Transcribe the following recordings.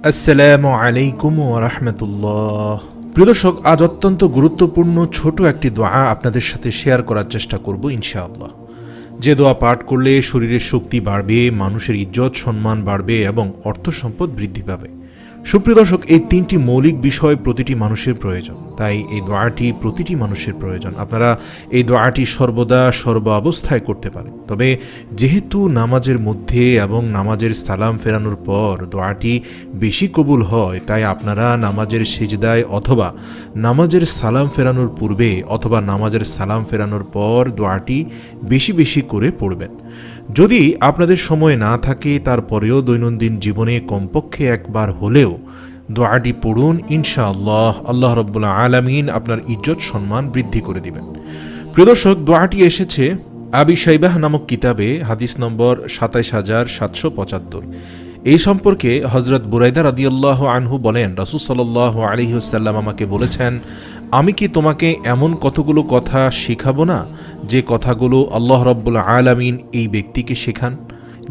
আসসালামু আলাইকুম ওয়া রাহমাতুল্লাহ। প্রিয় দর্শক, আজ অত্যন্ত গুরুত্বপূর্ণ ছোট একটি দোয়া আপনাদের সাথে শেয়ার করার চেষ্টা করব ইনশাআল্লাহ। যে দোয়া পাঠ করলে শরীরের শক্তি বাড়বে, মানুষের ইজ্জত সম্মান বাড়বে এবং অর্থ সম্পদ বৃদ্ধি পাবে। সুপ্রিয় দর্শক, এই তিনটি মৌলিক বিষয় প্রতিটি মানুষের প্রয়োজন, তাই এই দোয়াটি প্রতিটি মানুষের প্রয়োজন। আপনারা এই দোয়াটি সর্বদা সর্ব অবস্থায় করতে পারেন। তবে যেহেতু নামাজের মধ্যে এবং নামাজের সালাম ফেরানোর পর দোয়াটি বেশি কবুল হয়, তাই আপনারা নামাজের সিজদায় অথবা নামাজের সালাম ফেরানোর পূর্বে অথবা নামাজের সালাম ফেরানোর পর দোয়াটি বেশি বেশি করে পড়বেন। যদি আপনাদের সময় না থাকে, তারপরেও দৈনন্দিন জীবনে কমপক্ষে একবার হলেও দোয়াটি পড়ুন। ইনশাআল্লাহ আল্লাহ রাব্বুল আলামিন আপনার ইজ্জত সম্মান বৃদ্ধি করে দিবেন। প্রিয় দর্শক, দোয়াটি এসেছে আবি শাইবাহ নামক কিতাবে, হাদিস নম্বর ২৭,৭৭৫। এই সম্পর্কে হযরত বুরাইদা রাদিয়াল্লাহু আনহু বলেন, রাসূল সাল্লাল্লাহু আলাইহি ওয়াসাল্লাম আমাকে বলেছেন, আমি কি তোমাকে এমন কতগুলো কথা শেখাবো না যে কথাগুলো আল্লাহ রাব্বুল আলামিন এই ব্যক্তিকে শেখান?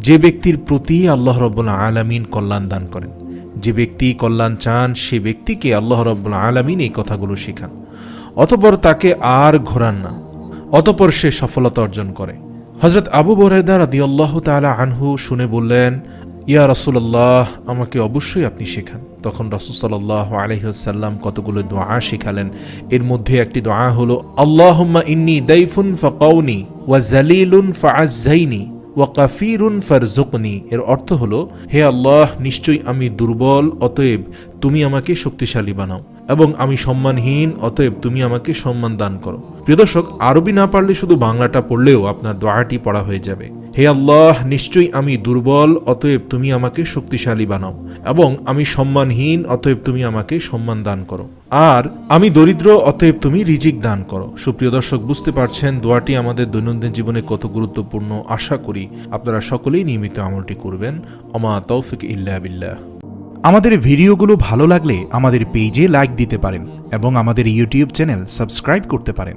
যে ব্যক্তির প্রতি আল্লাহ রাব্বুল আলামিন কল্যাণ দান করেন, যে ব্যক্তি কল্যাণ চান, সে ব্যক্তিকে আল্লাহ রাব্বুল আলামিন এই কথাগুলো শেখান, অতঃপর তাকে আর ঘোরান না, অতঃপর সে সফলতা অর্জন করে। হযরত আবু বুরাইদা রাদিয়াল্লাহু তাআলা আনহু শুনে বললেন, ইয়া রাসূলুল্লাহ, আমাকে অবশ্যই আপনি শেখান। তখন রাসূল সাল্লাল্লাহু আলাইহি ওয়াসাল্লাম কতগুলো দোয়া শেখালেন। এর মধ্যে একটি দোয়া হলো, আল্লাহুম্মা ইন্নী দাইফুন ফাকাউনি ওয়া জালিলুন ফাআজ্জাইনি ওয়া কাফিরুন ফারজুকনি। এর অর্থ হলো, হে আল্লাহ, নিশ্চয়ই আমি দুর্বল, অতএব তুমি আমাকে শক্তিশালী বানাও, এবং আমি সম্মানহীন, অতএব তুমি আমাকে সম্মান দান করো। প্রিয় দর্শক, আরবি না পারলে শুধু বাংলাটা পড়লেও আপনার দোয়াটি পড়া হয়ে যাবে। হে আল্লাহ, নিশ্চয়ই আমি দুর্বল, অতএব তুমি আমাকে শক্তিশালী বানাও, এবং আমি সম্মানহীন, অতএব তুমি আমাকে সম্মান দান করো, আর আমি দরিদ্র, অতএব তুমি রিজিক দান করো। সুপ্রিয় দর্শক, বুঝতে পারছেন দোয়াটি আমাদের দৈনন্দিন জীবনে কত গুরুত্বপূর্ণ। আশা করি আপনারা সকলেই নিয়মিত আমলটি করবেন। ওমা তাওফিক ইল্লা বিল্লাহ। আমাদের ভিডিওগুলো ভালো লাগলে আমাদের পেজে লাইক দিতে পারেন এবং আমাদের ইউটিউব চ্যানেল সাবস্ক্রাইব করতে পারেন।